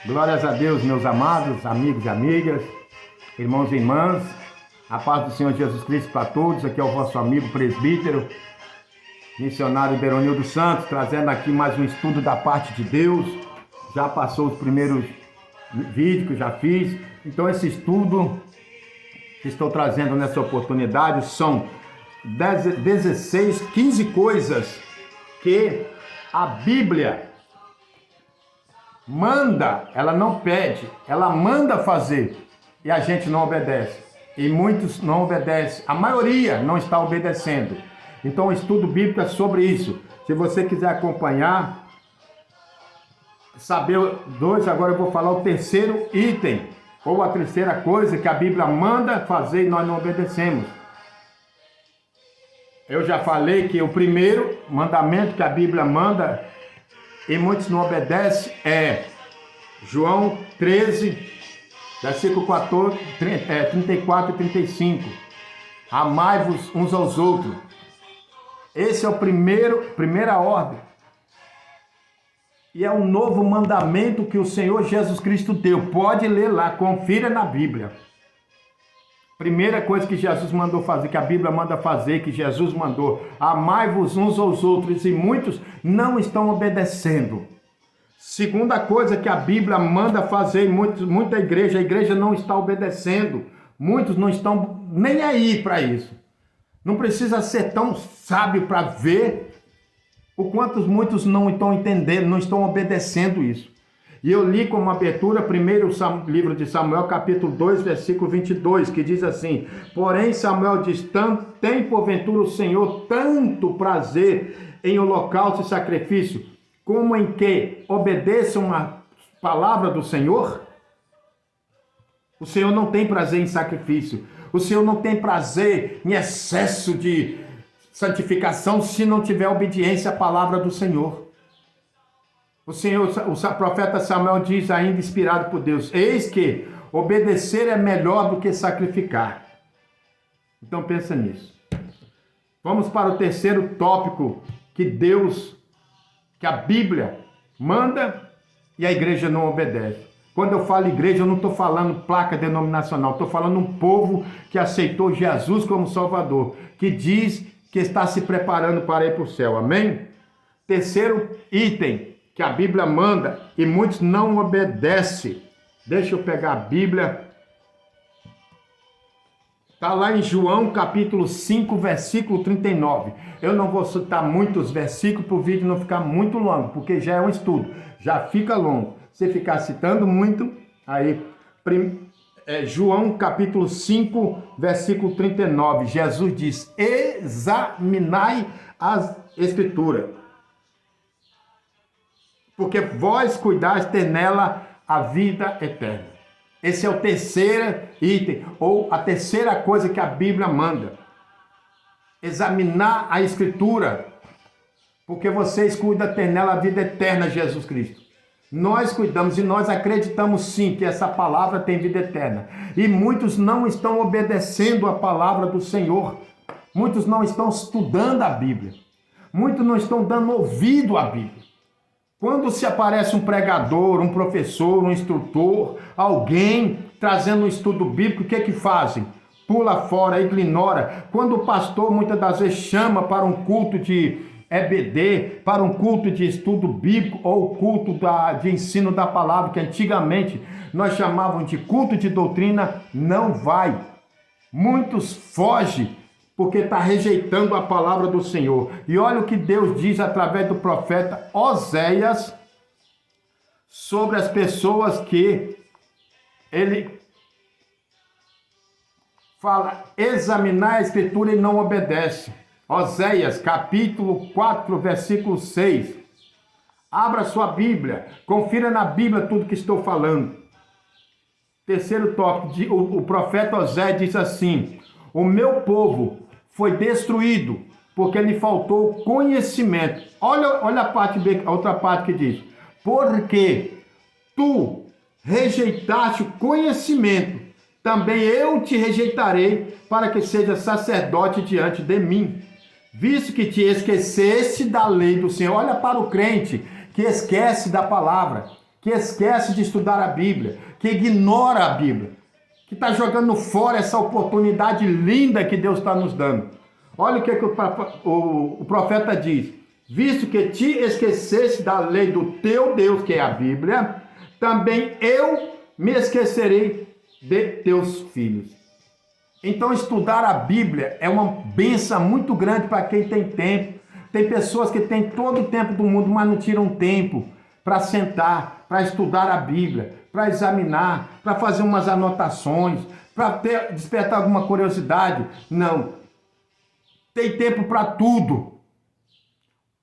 Glórias a Deus, meus amados, amigos e amigas, irmãos e irmãs, a paz do Senhor Jesus Cristo para todos. Aqui é o vosso amigo presbítero, missionário Beronildo Santos, trazendo aqui mais um estudo da parte de Deus. Já passou os primeiros vídeos que eu já fiz, então esse estudo que estou trazendo nessa oportunidade são 15 coisas que a Bíblia manda, ela não pede, ela manda fazer e a gente não obedece. E muitos não obedecem, a maioria não está obedecendo. Então o estudo bíblico é sobre isso. Se você quiser acompanhar, saber dois, agora eu vou falar o terceiro item, ou a terceira coisa que a Bíblia manda fazer e nós não obedecemos. Eu já falei que o primeiro mandamento que a Bíblia manda e muitos não obedecem é João 13, versículo 34 e 35. Amai-vos uns aos outros. Esse é o primeira ordem. E é um novo mandamento que o Senhor Jesus Cristo deu. Pode ler lá, confira na Bíblia. Primeira coisa que Jesus mandou fazer, que a Bíblia manda fazer, que Jesus mandou: amai-vos uns aos outros, e muitos não estão obedecendo. Segunda coisa que a Bíblia manda fazer, muita igreja, a igreja não está obedecendo. Muitos não estão nem aí para isso. Não precisa ser tão sábio para ver o quanto muitos não estão entendendo, não estão obedecendo isso. E eu li como abertura, primeiro livro de Samuel, capítulo 2, versículo 22, que diz assim: porém Samuel diz, tem porventura o Senhor tanto prazer em holocausto e sacrifício, como em que obedeçam a palavra do Senhor? O Senhor não tem prazer em sacrifício. O Senhor não tem prazer em excesso de santificação se não tiver obediência à palavra do Senhor. O profeta Samuel diz, ainda inspirado por Deus: eis que obedecer é melhor do que sacrificar. Então pensa nisso. Vamos para o terceiro tópico que a Bíblia manda e a igreja não obedece. Quando eu falo igreja, eu não estou falando placa denominacional, estou falando um povo que aceitou Jesus como Salvador, que diz que está se preparando para ir para o céu. Amém? Terceiro item que a Bíblia manda e muitos não obedecem. Deixa eu pegar a Bíblia. Está lá em João capítulo 5, versículo 39. Eu não vou citar muitos versículos para o vídeo não ficar muito longo, porque já é um estudo, já fica longo. Se ficar citando muito, aí... João capítulo 5, versículo 39. Jesus diz: examinai as Escrituras, porque vós cuidais ter nela a vida eterna. Esse é o terceiro item, ou a terceira coisa que a Bíblia manda. Examinar a Escritura, porque vocês cuidam ter nela a vida eterna, Jesus Cristo. Nós cuidamos e nós acreditamos sim que essa palavra tem vida eterna. E muitos não estão obedecendo a palavra do Senhor. Muitos não estão estudando a Bíblia. Muitos não estão dando ouvido à Bíblia. Quando se aparece um pregador, um professor, um instrutor, alguém trazendo um estudo bíblico, o que é que fazem? Pula fora, ignora. Quando o pastor muitas das vezes chama para um culto de EBD, para um culto de estudo bíblico ou culto de ensino da palavra, que antigamente nós chamávamos de culto de doutrina, não vai. Muitos fogem porque está rejeitando a palavra do Senhor. E olha o que Deus diz através do profeta Oséias sobre as pessoas que ele fala: examinar a Escritura e não obedece. Oséias, capítulo 4, versículo 6. Abra sua Bíblia, confira na Bíblia tudo que estou falando. Terceiro tópico, o profeta Oséias diz assim: o meu povo foi destruído porque lhe faltou conhecimento. Olha a outra parte que diz: porque tu rejeitaste o conhecimento, também eu te rejeitarei para que seja sacerdote diante de mim. Visto que te esqueceste da lei do Senhor. Olha para o crente que esquece da palavra, que esquece de estudar a Bíblia, que ignora a Bíblia, que está jogando fora essa oportunidade linda que Deus está nos dando. Olha o que o profeta diz: visto que te esqueceste da lei do teu Deus, que é a Bíblia, também eu me esquecerei de teus filhos. Então, estudar a Bíblia é uma bênção muito grande para quem tem tempo. Tem pessoas que têm todo o tempo do mundo, mas não tiram tempo para sentar, para estudar a Bíblia, para examinar, para fazer umas anotações, para despertar alguma curiosidade. Não. Tem tempo para tudo,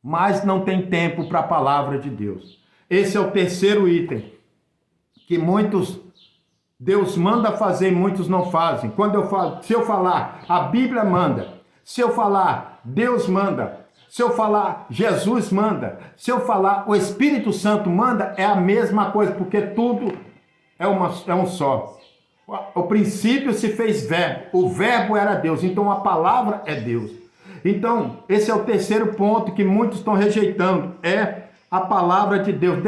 mas não tem tempo para a palavra de Deus. Esse é o terceiro item, que Deus manda fazer e muitos não fazem. Se eu falar, a Bíblia manda. Se eu falar, Deus manda. Se eu falar, Jesus manda. Se eu falar, o Espírito Santo manda, é a mesma coisa, porque tudo é um só. O princípio se fez verbo, o verbo era Deus, então a palavra é Deus. Então, esse é o terceiro ponto que muitos estão rejeitando, é a palavra de Deus,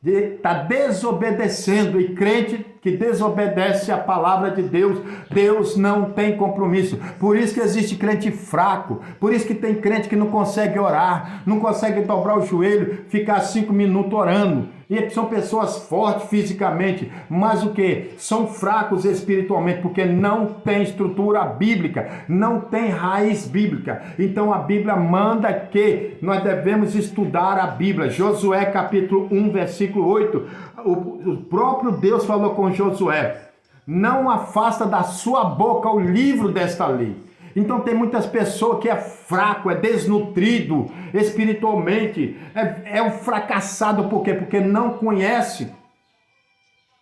está desobedecendo, e crente que desobedece a palavra de Deus, Deus não tem compromisso. Por isso que existe crente fraco, por isso que tem crente que não consegue orar, não consegue dobrar o joelho, ficar 5 minutos orando. E são pessoas fortes fisicamente, mas o que? São fracos espiritualmente, porque não tem estrutura bíblica, não tem raiz bíblica. Então a Bíblia manda que nós devemos estudar a Bíblia. Josué capítulo 1, versículo 8, o próprio Deus falou com Josué: não afasta da sua boca o livro desta lei. Então tem muitas pessoas que é fraco, é desnutrido espiritualmente, é um fracassado. Por quê? Porque não conhece.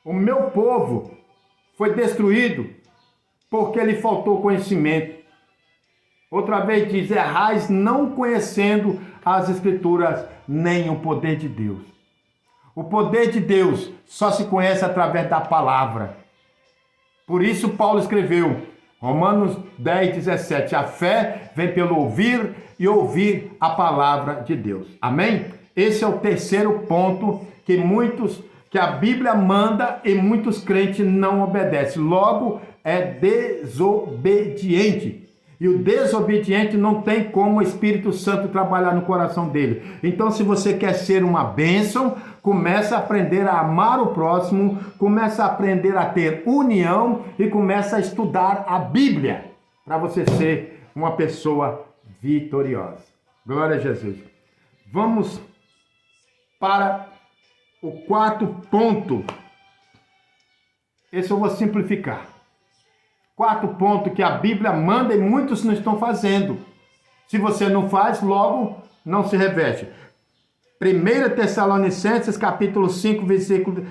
O meu povo foi destruído porque lhe faltou conhecimento. Outra vez diz: errais não conhecendo as Escrituras nem o poder de Deus. O poder de Deus só se conhece através da palavra. Por isso Paulo escreveu, Romanos 10, 17, a fé vem pelo ouvir e ouvir a palavra de Deus. Amém? Esse é o terceiro ponto que a Bíblia manda e muitos crentes não obedecem. Logo, é desobediente. E o desobediente não tem como o Espírito Santo trabalhar no coração dele. Então, se você quer ser uma bênção, começa a aprender a amar o próximo, começa a aprender a ter união e começa a estudar a Bíblia para você ser uma pessoa vitoriosa. Glória a Jesus. Vamos para o quarto ponto. Esse eu vou simplificar. Quarto ponto que a Bíblia manda e muitos não estão fazendo. Se você não faz, logo não se reveste. 1 Tessalonicenses capítulo 5, versículo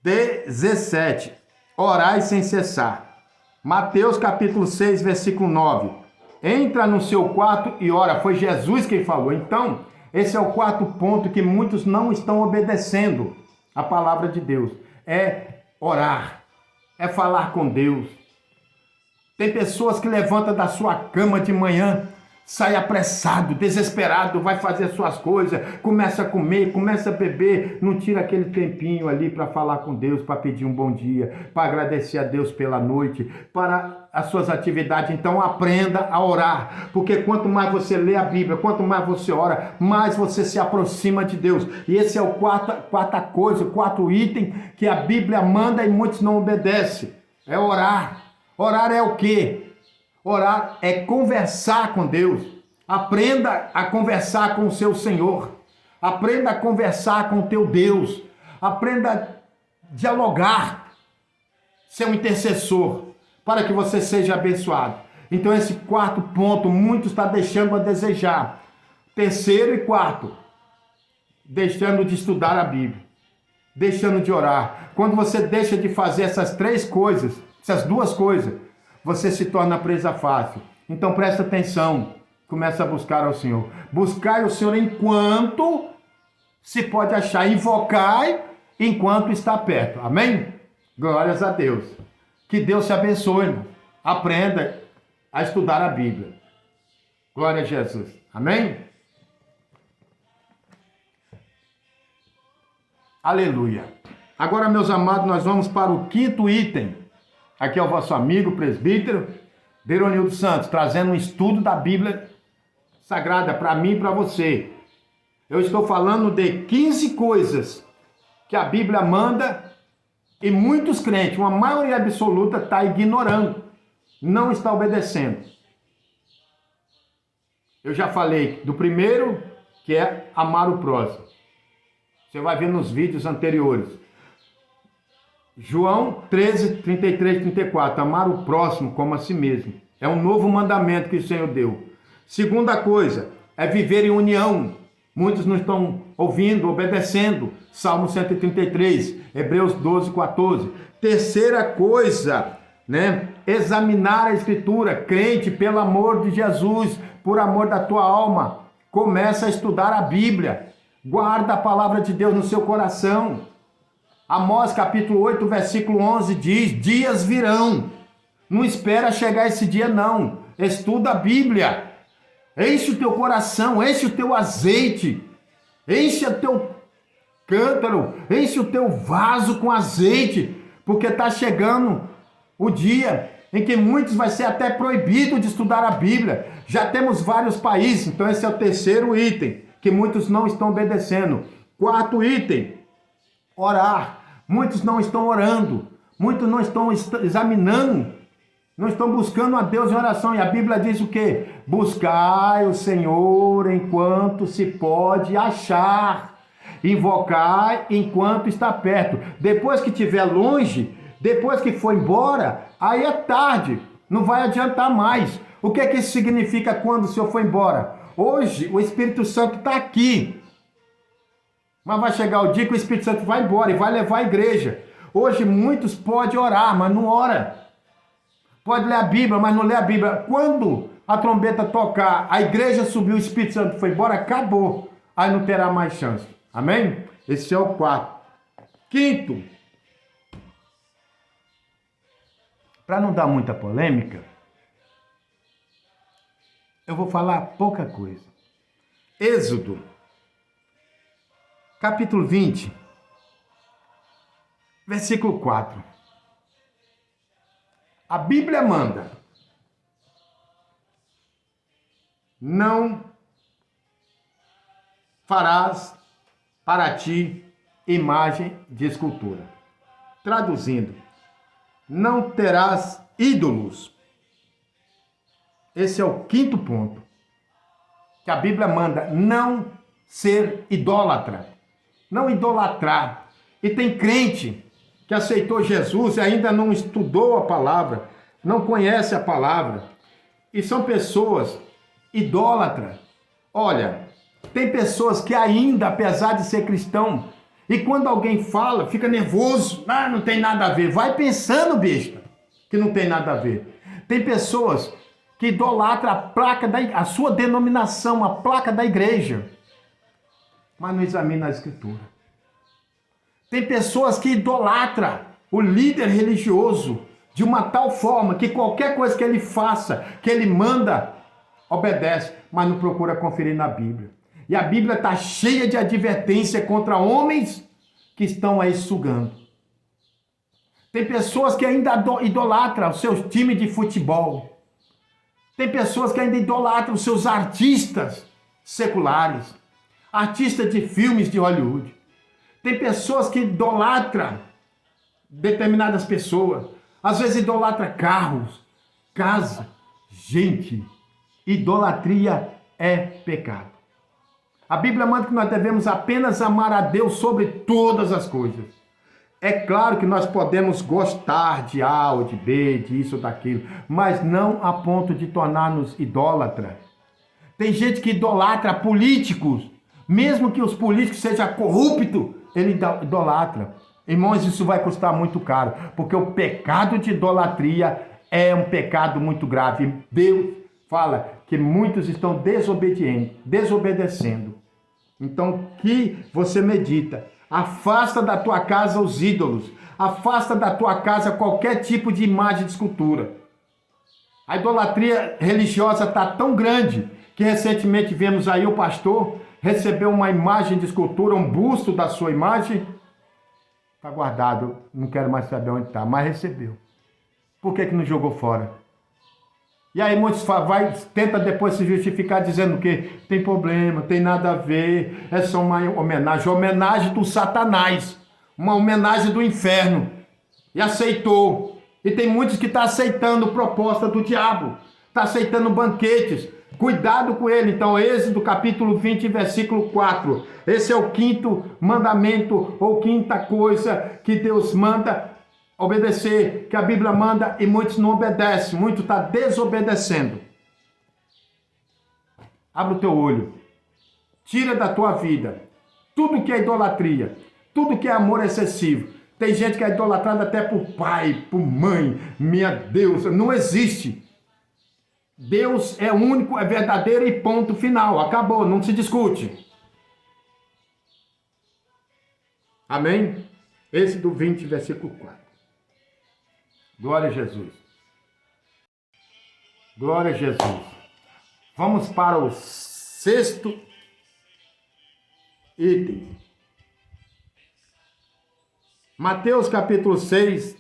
17. Orai sem cessar. Mateus capítulo 6, versículo 9. Entra no seu quarto e ora. Foi Jesus quem falou. Então, esse é o quarto ponto que muitos não estão obedecendo a palavra de Deus. É orar. É falar com Deus. Tem pessoas que levantam da sua cama de manhã, sai apressado, desesperado, vai fazer suas coisas, começa a comer, começa a beber, não tira aquele tempinho ali para falar com Deus, para pedir um bom dia, para agradecer a Deus pela noite, para as suas atividades. Então aprenda a orar, porque quanto mais você lê a Bíblia, quanto mais você ora, mais você se aproxima de Deus. E esse é o quarto item que a Bíblia manda e muitos não obedecem, é orar. Orar é o quê? Orar é conversar com Deus. Aprenda a conversar com o seu Senhor. Aprenda a conversar com o teu Deus. Aprenda a dialogar. Ser um intercessor para que você seja abençoado. Então esse quarto ponto, muitos estão deixando a desejar. Terceiro e quarto, deixando de estudar a Bíblia. Deixando de orar. Quando você deixa de fazer essas duas coisas, você se torna presa fácil. Então presta atenção, começa a buscar ao Senhor. Buscai o Senhor enquanto se pode achar, invocai enquanto está perto. Amém? Glórias a Deus. Que Deus te abençoe, irmão. Aprenda a estudar a Bíblia. Glória a Jesus. Amém? Aleluia. Agora, meus amados, nós vamos para o quinto item. Aqui é o vosso amigo, presbítero Deronildo Santos, trazendo um estudo da Bíblia Sagrada para mim e para você. Eu estou falando de 15 coisas que a Bíblia manda e muitos crentes, uma maioria absoluta, está ignorando, não está obedecendo. Eu já falei do primeiro, que é amar o próximo. Você vai ver nos vídeos anteriores. João 13, 33, 34. Amar o próximo como a si mesmo. É um novo mandamento que o Senhor deu. Segunda coisa, é viver em união. Muitos não estão ouvindo, obedecendo. Salmo 133, Hebreus 12, 14. Terceira coisa, examinar a Escritura. Crente, pelo amor de Jesus, por amor da tua alma, começa a estudar a Bíblia. Guarda a palavra de Deus no seu coração. Amós capítulo 8, versículo 11 diz: dias virão. Não espera chegar esse dia não. Estuda a Bíblia. Enche o teu coração, enche o teu azeite. Enche o teu cântaro, enche o teu vaso com azeite. Porque está chegando o dia em que muitos vai ser até proibido de estudar a Bíblia. Já temos vários países, então esse é o terceiro item, que muitos não estão obedecendo. Quarto item, orar. Muitos não estão orando, muitos não estão examinando, não estão buscando a Deus em oração. E a Bíblia diz o quê? Buscai o Senhor enquanto se pode achar, invocai enquanto está perto. Depois que estiver longe, depois que for embora, aí é tarde, não vai adiantar mais. O que é que isso significa quando o Senhor for embora? Hoje o Espírito Santo está aqui, mas vai chegar o dia que o Espírito Santo vai embora e vai levar a igreja. Hoje muitos podem orar, mas não ora. Pode ler a Bíblia, mas não lê a Bíblia. Quando a trombeta tocar, a igreja subiu, o Espírito Santo foi embora, acabou. Aí não terá mais chance. Amém? Esse é o quarto. Quinto, para não dar muita polêmica, eu vou falar pouca coisa. Êxodo, capítulo 20, versículo 4. A Bíblia manda: não farás para ti imagem de escultura. Traduzindo, não terás ídolos. Esse é o quinto ponto. Que a Bíblia manda não ser idólatra. Não idolatrar. E tem crente que aceitou Jesus e ainda não estudou a palavra, não conhece a palavra. E são pessoas idólatras. Olha, tem pessoas que ainda, apesar de ser cristão, e quando alguém fala, fica nervoso. Ah, não tem nada a ver. Vai pensando, besta, que não tem nada a ver. Tem pessoas que idolatram a placa, a sua denominação, a placa da igreja, mas não examina a Escritura. Tem pessoas que idolatram o líder religioso de uma tal forma que qualquer coisa que ele faça, que ele manda, obedece, mas não procura conferir na Bíblia. E a Bíblia está cheia de advertência contra homens que estão aí sugando. Tem pessoas que ainda idolatram os seus times de futebol. Tem pessoas que ainda idolatram os seus artistas seculares, artistas de filmes de Hollywood. Tem pessoas que idolatram determinadas pessoas. Às vezes idolatra carros, casa. Gente, idolatria é pecado. A Bíblia manda que nós devemos apenas amar a Deus sobre todas as coisas. É claro que nós podemos gostar de A ou de B, disso ou daquilo, mas não a ponto de tornar-nos idólatra. Tem gente que idolatra políticos, mesmo que os políticos sejam corruptos, ele idolatra. Irmãos, isso vai custar muito caro, porque o pecado de idolatria é um pecado muito grave. Deus fala que muitos estão desobedecendo. Então, que você medita. Afasta da tua casa os ídolos. Afasta da tua casa qualquer tipo de imagem de escultura. A idolatria religiosa está tão grande que recentemente vemos aí o pastor receber uma imagem de escultura, um busto da sua imagem, Está guardado, não quero mais saber onde está, mas recebeu. Por que não jogou fora? E aí muitos tenta depois se justificar dizendo que tem problema, tem nada a ver, é só uma homenagem do Satanás, uma homenagem do inferno. E aceitou. E tem muitos que estão aceitando proposta do diabo, está aceitando banquetes. Cuidado com ele. Então, Êxodo capítulo 20, versículo 4. Esse é o quinto mandamento, ou quinta coisa que Deus manda obedecer, que a Bíblia manda e muitos não obedecem, muitos estão desobedecendo. Abre o teu olho, tira da tua vida tudo que é idolatria, tudo que é amor excessivo. Tem gente que é idolatrada até por pai, por mãe, minha Deus, não existe. Deus é único, é verdadeiro e ponto final, acabou, não se discute. Amém? Êxodo 20, versículo 4. Glória a Jesus. Glória a Jesus. Vamos para o sexto item. Mateus capítulo 6,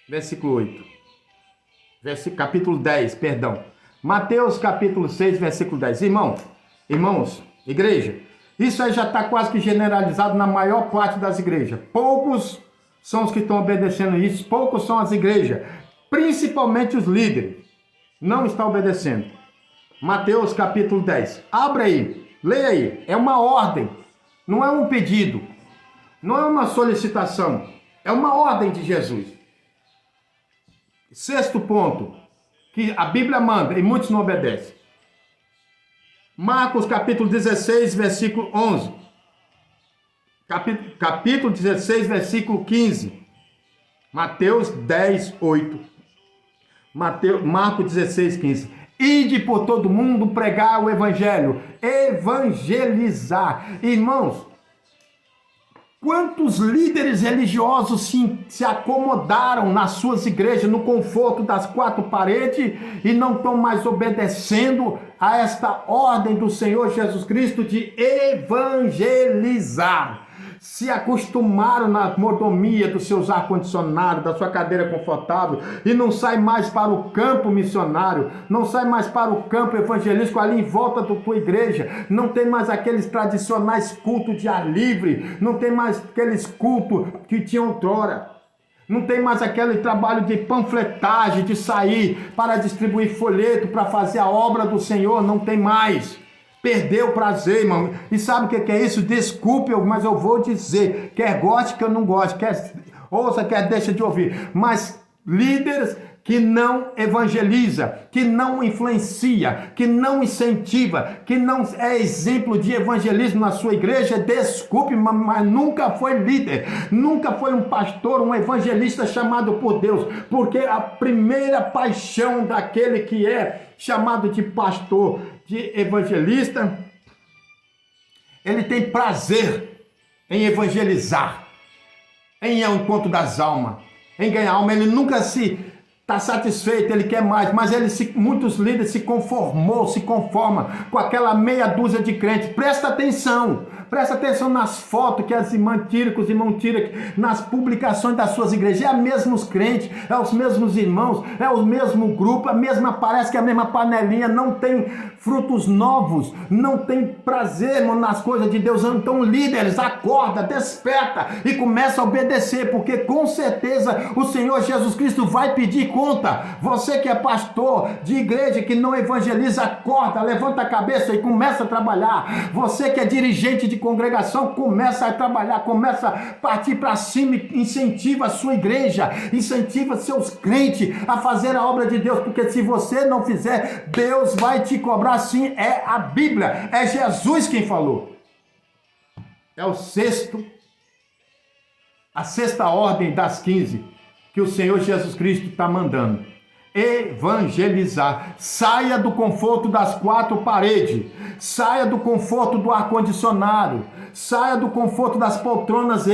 versículo 8. Capítulo 10, perdão. Mateus capítulo 6, versículo 10. Irmãos, igreja, isso aí já está quase que generalizado na maior parte das igrejas. Poucos são os que estão obedecendo isso, poucos são as igrejas, principalmente os líderes, não estão obedecendo. Mateus capítulo 10, abre aí, leia aí, é uma ordem, não é um pedido, não é uma solicitação, é uma ordem de Jesus. Sexto ponto, que a Bíblia manda e muitos não obedecem. Marcos capítulo 16, versículo 11. Capítulo 16, versículo 15. Mateus 10, 8. Marcos 16, 15. Ide por todo mundo pregar o evangelho. Evangelizar. Irmãos, quantos líderes religiosos se acomodaram nas suas igrejas, no conforto das quatro paredes, e não estão mais obedecendo a esta ordem do Senhor Jesus Cristo de evangelizar. Se acostumaram na mordomia dos seus ar-condicionados, da sua cadeira confortável, e não sai mais para o campo missionário, não sai mais para o campo evangelístico ali em volta da tua igreja, não tem mais aqueles tradicionais cultos de ar livre, não tem mais aqueles cultos que tinham outrora, não tem mais aquele trabalho de panfletagem, de sair para distribuir folheto, para fazer a obra do Senhor, não tem mais. Perdeu o prazer, irmão. E sabe o que é isso? Desculpe, mas eu vou dizer. Quer goste, quer não goste. Quer ouça, quer deixa de ouvir. Mas líderes que não evangeliza, que não influencia, que não incentiva, que não é exemplo de evangelismo na sua igreja, desculpe, mas nunca foi líder, nunca foi um pastor, um evangelista chamado por Deus, porque a primeira paixão daquele que é chamado de pastor, de evangelista, ele tem prazer em evangelizar, em ir ao encontro das almas, em ganhar alma. Ele nunca está satisfeito, ele quer mais, mas muitos líderes se conformam com aquela meia dúzia de crentes. Presta atenção nas fotos que as irmãs tiram, que os irmãos tiram, nas publicações das suas igrejas. É os mesmos crentes, é os mesmos irmãos, é o mesmo grupo, parece que é a mesma panelinha, não tem frutos novos, não tem prazer, irmão, nas coisas de Deus. Então, líderes, acorda, desperta e começa a obedecer, porque com certeza o Senhor Jesus Cristo vai pedir conta. Você que é pastor de igreja, que não evangeliza, acorda, levanta a cabeça e começa a trabalhar. Você que é dirigente de congregação, começa a trabalhar, começa a partir para cima, incentiva a sua igreja, incentiva seus crentes a fazer a obra de Deus, porque se você não fizer, Deus vai te cobrar. Sim, é a Bíblia, é Jesus quem falou. É a sexta ordem das 15 que o Senhor Jesus Cristo está mandando. Evangelizar. Saia do conforto das quatro paredes, saia do conforto do ar-condicionado, saia do conforto das poltronas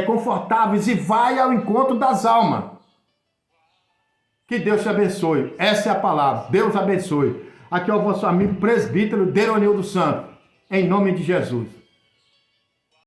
confortáveis e vai ao encontro das almas. Que Deus te abençoe. Essa é a palavra. Deus abençoe. Aqui é o vosso amigo presbítero Deronildo Santos, em nome de Jesus.